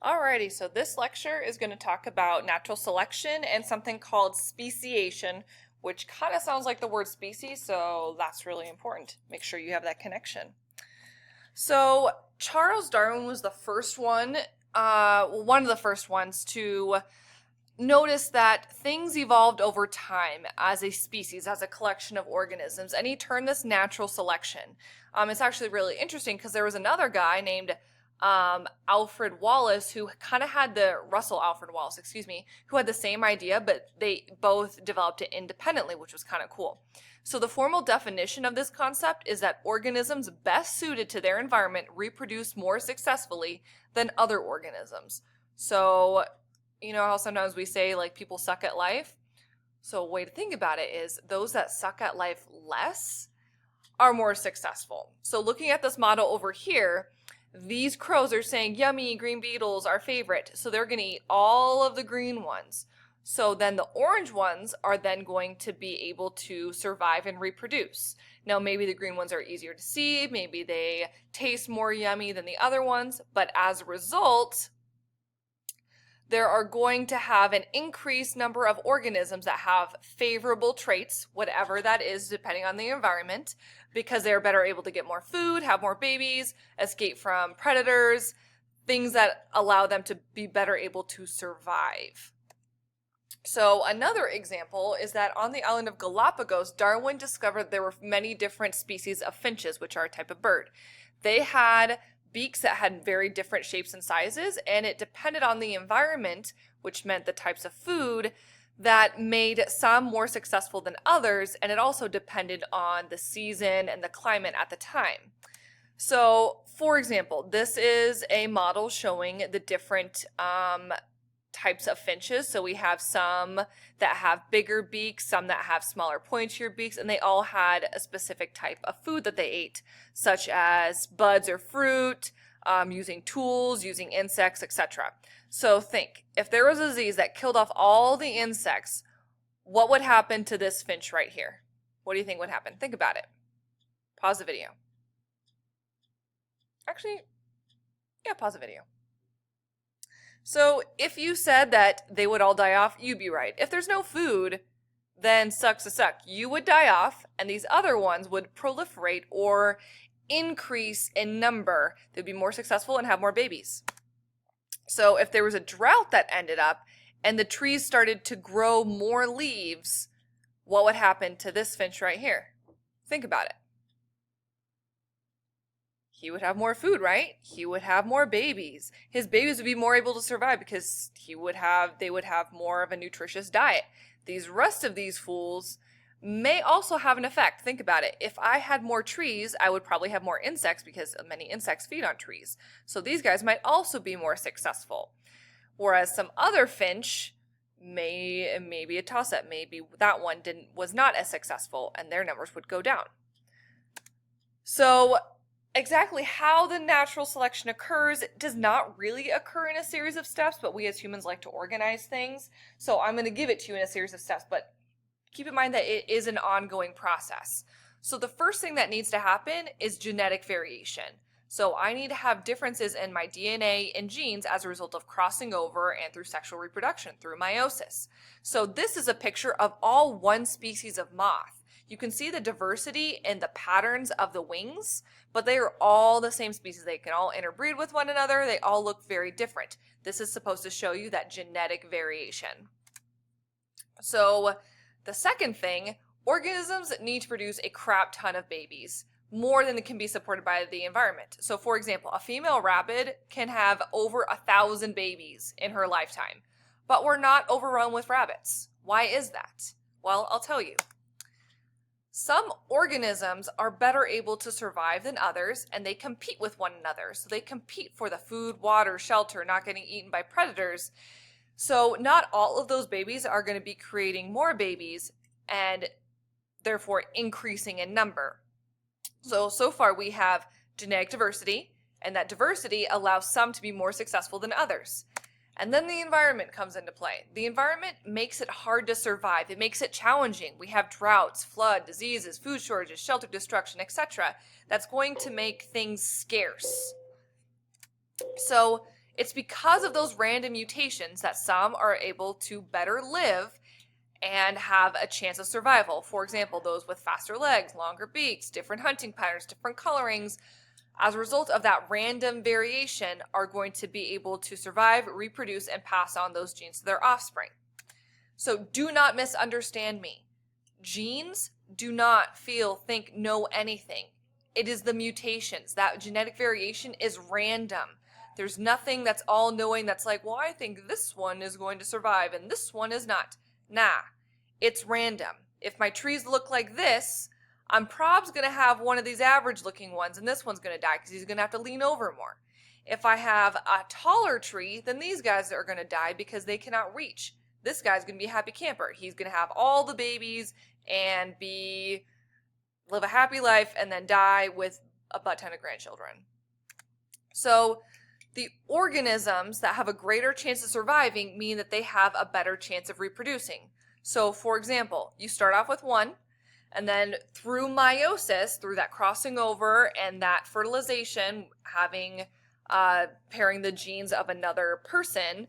Alrighty, so this lecture is going to talk about natural selection and something called speciation, which kind of sounds like the word species, so that's really important. Make sure you have that connection. So Charles Darwin was the first one, one of the first ones to notice that things evolved over time as a species, as a collection of organisms, and he termed this natural selection. It's actually really interesting because there was another guy named Alfred Wallace, who kind of had Russell Alfred Wallace, excuse me, who had the same idea, but they both developed it independently, which was kind of cool. So the formal definition of this concept is that organisms best suited to their environment reproduce more successfully than other organisms. So, you know how sometimes we say like people suck at life? So a way to think about it is those that suck at life less are more successful. So looking at this model over here, these crows are saying, yummy, green beetles, our favorite. So they're going to eat all of the green ones. So then the orange ones are then going to be able to survive and reproduce. Now, maybe the green ones are easier to see. Maybe they taste more yummy than the other ones. But as a result, there are going to have an increased number of organisms that have favorable traits, whatever that is, depending on the environment, because they're better able to get more food, have more babies, escape from predators, things that allow them to be better able to survive. So another example is that on the island of Galapagos, Darwin discovered there were many different species of finches, which are a type of bird. They had beaks that had very different shapes and sizes, and it depended on the environment, which meant the types of food, that made some more successful than others, and it also depended on the season and the climate at the time. So, for example, this is a model showing the different types of finches. So we have some that have bigger beaks, some that have smaller, pointier beaks, and they all had a specific type of food that they ate, such as buds or fruit, using tools, using insects, etc. So think, if there was a disease that killed off all the insects, what would happen to this finch right here? What do you think would happen? Think about it. Pause the video. Actually, yeah, pause the video. So if you said that they would all die off, you'd be right. If there's no food, then sucks to suck. You would die off, and these other ones would proliferate or increase in number. They'd be more successful and have more babies. So if there was a drought that ended up and the trees started to grow more leaves, what would happen to this finch right here? Think about it. He would have more food, right? He would have more babies. His babies would be more able to survive because they would have more of a nutritious diet. These rest of these fools may also have an effect. Think about it. If I had more trees, I would probably have more insects because many insects feed on trees. So these guys might also be more successful. Whereas some other finch maybe a toss-up. Maybe that one was not as successful and their numbers would go down. So exactly how the natural selection occurs does not really occur in a series of steps, but we as humans like to organize things. So I'm going to give it to you in a series of steps, but keep in mind that it is an ongoing process. So the first thing that needs to happen is genetic variation. So I need to have differences in my DNA and genes as a result of crossing over and through sexual reproduction, through meiosis. So this is a picture of all one species of moth. You can see the diversity in the patterns of the wings, but they are all the same species. They can all interbreed with one another. They all look very different. This is supposed to show you that genetic variation. So the second thing, organisms need to produce a crap ton of babies, more than can be supported by the environment. So for example, a female rabbit can have over 1,000 babies in her lifetime, but we're not overrun with rabbits. Why is that? Well, I'll tell you. Some organisms are better able to survive than others, and they compete with one another. So they compete for the food, water, shelter, not getting eaten by predators. So not all of those babies are going to be creating more babies and therefore increasing in number. So far we have genetic diversity, and that diversity allows some to be more successful than others. And then the environment comes into play. The environment makes it hard to survive. It makes it challenging. We have droughts, flood, diseases, food shortages, shelter destruction, etc. That's going to make things scarce. So It's because of those random mutations that some are able to better live and have a chance of survival. For example, those with faster legs, longer beaks, different hunting patterns, different colorings, as a result of that random variation, are going to be able to survive, reproduce, and pass on those genes to their offspring. So do not misunderstand me. Genes do not feel, think, know anything. It is the mutations. That genetic variation is random. There's nothing that's all-knowing that's like, well, I think this one is going to survive and this one is not. Nah, it's random. If my trees look like this, I'm probably going to have one of these average-looking ones and this one's going to die because he's going to have to lean over more. If I have a taller tree, then these guys are going to die because they cannot reach. This guy's going to be a happy camper. He's going to have all the babies and live a happy life and then die with a butt ton of grandchildren. So the organisms that have a greater chance of surviving mean that they have a better chance of reproducing. So for example, you start off with one, and then through meiosis, through that crossing over and that fertilization, pairing the genes of another person,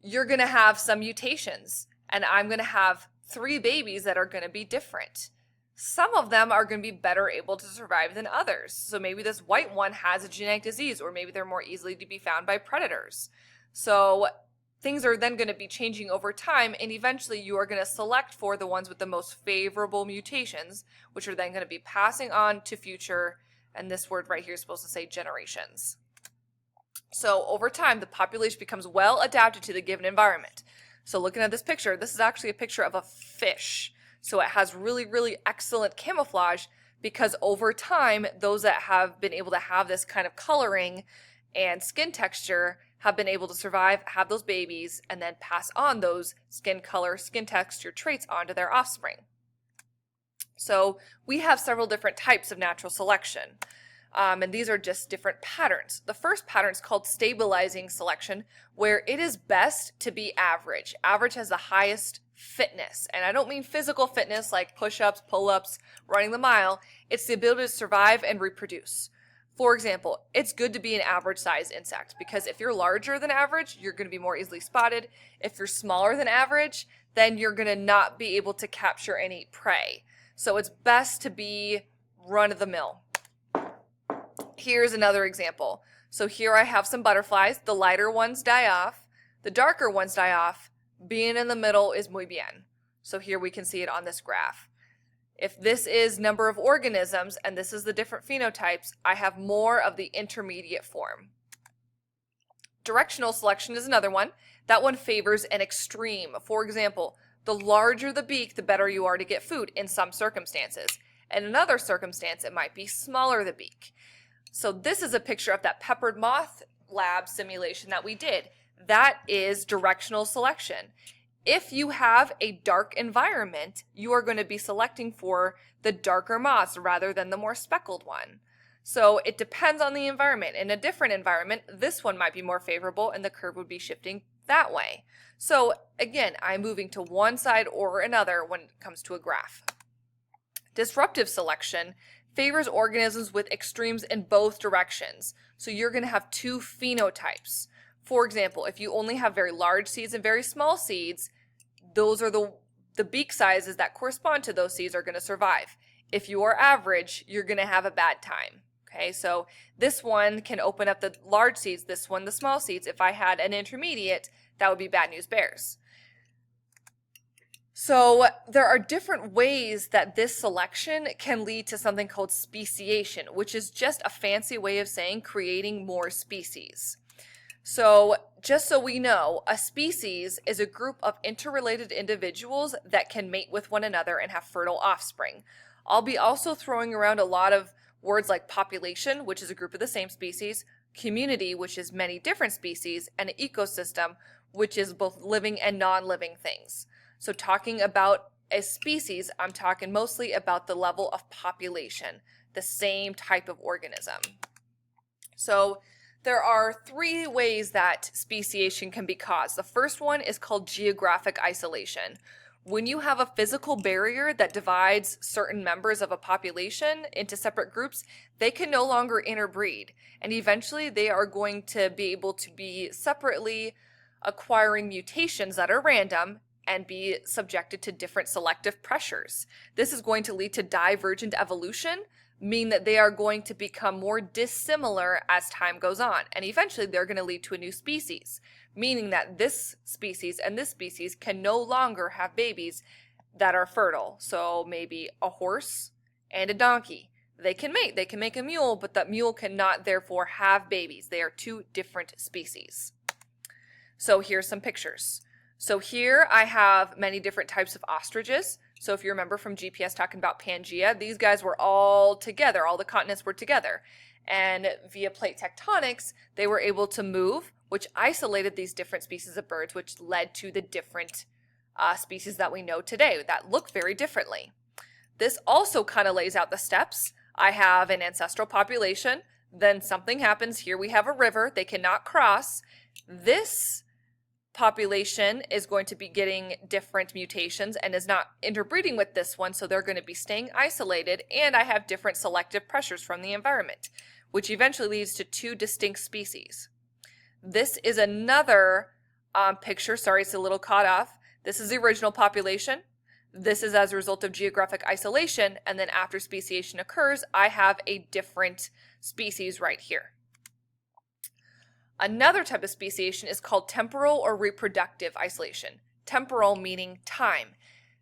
you're going to have some mutations. And I'm going to have 3 babies that are going to be different. Some of them are going to be better able to survive than others. So maybe this white one has a genetic disease, or maybe they're more easily to be found by predators. So things are then going to be changing over time, and eventually you are going to select for the ones with the most favorable mutations, which are then going to be passing on to future, and this word right here is supposed to say generations. So over time, the population becomes well adapted to the given environment. So looking at this picture, this is actually a picture of a fish. So it has really, really excellent camouflage because over time, those that have been able to have this kind of coloring and skin texture have been able to survive, have those babies, and then pass on those skin color, skin texture traits onto their offspring. So we have several different types of natural selection. And these are just different patterns. The first pattern is called stabilizing selection, where it is best to be average. Average has the highest fitness. And I don't mean physical fitness like push-ups, pull-ups, running the mile. It's the ability to survive and reproduce. For example, it's good to be an average size insect because if you're larger than average, you're going to be more easily spotted. If you're smaller than average, then you're going to not be able to capture and eat prey. So it's best to be run-of-the-mill. Here's another example. So here I have some butterflies. The lighter ones die off. The darker ones die off. Being in the middle is muy bien. So here we can see it on this graph. If this is number of organisms and this is the different phenotypes, I have more of the intermediate form. Directional selection is another one. That one favors an extreme. For example, the larger the beak, the better you are to get food in some circumstances. In another circumstance, it might be smaller the beak. So this is a picture of that peppered moth lab simulation that we did. That is directional selection. If you have a dark environment, you are going to be selecting for the darker moths rather than the more speckled one. So it depends on the environment. In a different environment, this one might be more favorable and the curve would be shifting that way. So again, I'm moving to one side or another when it comes to a graph. Disruptive selection favors organisms with extremes in both directions. So you're going to have 2 phenotypes. For example, if you only have very large seeds and very small seeds, those are the beak sizes that correspond to those seeds are going to survive. If you are average, you're going to have a bad time. Okay, so this one can open up the large seeds, this one the small seeds. If I had an intermediate, that would be bad news bears. So there are different ways that this selection can lead to something called speciation, which is just a fancy way of saying creating more species. So just so we know, a species is a group of interrelated individuals that can mate with one another and have fertile offspring. I'll be also throwing around a lot of words like population, which is a group of the same species, community, which is many different species, and an ecosystem, which is both living and non-living things. So talking about a species, I'm talking mostly about the level of population, the same type of organism. So there are 3 ways that speciation can be caused. The first one is called geographic isolation. When you have a physical barrier that divides certain members of a population into separate groups, they can no longer interbreed. And eventually they are going to be able to be separately acquiring mutations that are random and be subjected to different selective pressures. This is going to lead to divergent evolution, mean that they are going to become more dissimilar as time goes on. And eventually they're going to lead to a new species, meaning that this species and this species can no longer have babies that are fertile. So maybe a horse and a donkey. They can mate, they can make a mule, but that mule cannot therefore have babies. They are two different species. So here's some pictures. So here I have many different types of ostriches. So if you remember from GPS talking about Pangea, these guys were all together, all the continents were together. And via plate tectonics, they were able to move, which isolated these different species of birds, which led to the different species that we know today that look very differently. This also kind of lays out the steps. I have an ancestral population, then something happens. Here we have a river, they cannot cross. This population is going to be getting different mutations and is not interbreeding with this one, so they're going to be staying isolated, and I have different selective pressures from the environment, which eventually leads to two distinct species. This is another picture. Sorry, it's a little caught off. This is the original population. This is as a result of geographic isolation, and then after speciation occurs, I have a different species right here. Another type of speciation is called temporal or reproductive isolation. Temporal meaning time.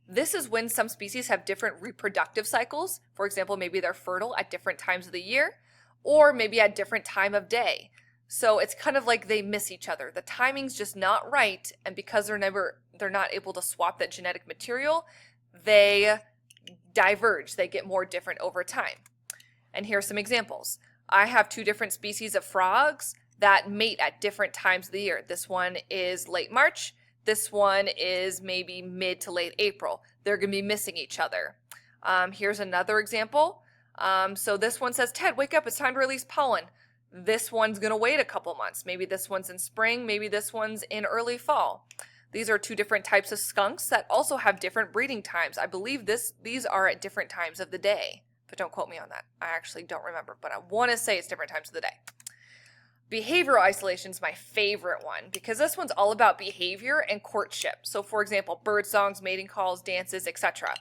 This is when some species have different reproductive cycles. For example, maybe they're fertile at different times of the year, or maybe at different time of day. So it's kind of like they miss each other. The timing's just not right, and because they're not able to swap that genetic material, they diverge. They get more different over time. And here are some examples. I have two different species of frogs that mate at different times of the year. This one is late March. This one is maybe mid to late April. They're going to be missing each other. Here's another example. So this one says, Ted, wake up, it's time to release pollen. This one's going to wait a couple months. Maybe this one's in spring, maybe this one's in early fall. These are two different types of skunks that also have different breeding times. I believe these are at different times of the day, but don't quote me on that. I actually don't remember, but I want to say it's different times of the day. Behavioral isolation is my favorite one because this one's all about behavior and courtship. So for example, bird songs, mating calls, dances, etc.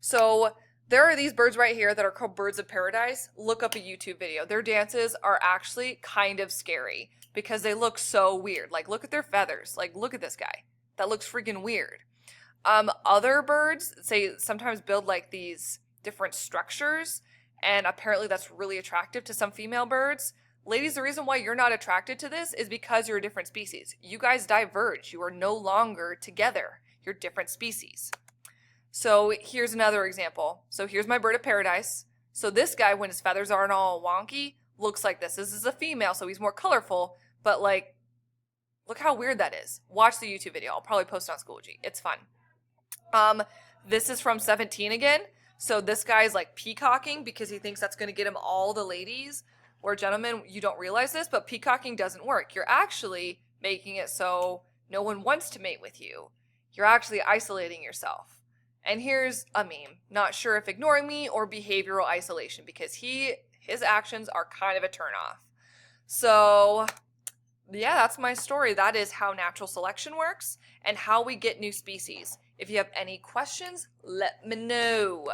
So there are these birds right here that are called birds of paradise. Look up a YouTube video. Their dances are actually kind of scary because they look so weird. Like, look at their feathers. Like, look at this guy. That looks freaking weird. Other birds, say, sometimes build like these different structures, and apparently that's really attractive to some female birds. Ladies, the reason why you're not attracted to this is because you're a different species. You guys diverge. You are no longer together. You're different species. So here's another example. So here's my bird of paradise. So this guy, when his feathers aren't all wonky, looks like this. This is a female, so he's more colorful, but like, look how weird that is. Watch the YouTube video. I'll probably post it on Schoology. It's fun. This is from 17 again. So this guy's like peacocking because he thinks that's going to get him all the ladies. Or gentlemen, you don't realize this, but peacocking doesn't work. You're actually making it so no one wants to mate with you. You're actually isolating yourself. And here's a meme. Not sure if ignoring me or behavioral isolation because his actions are kind of a turnoff. So yeah, that's my story. That is how natural selection works and how we get new species. If you have any questions, let me know.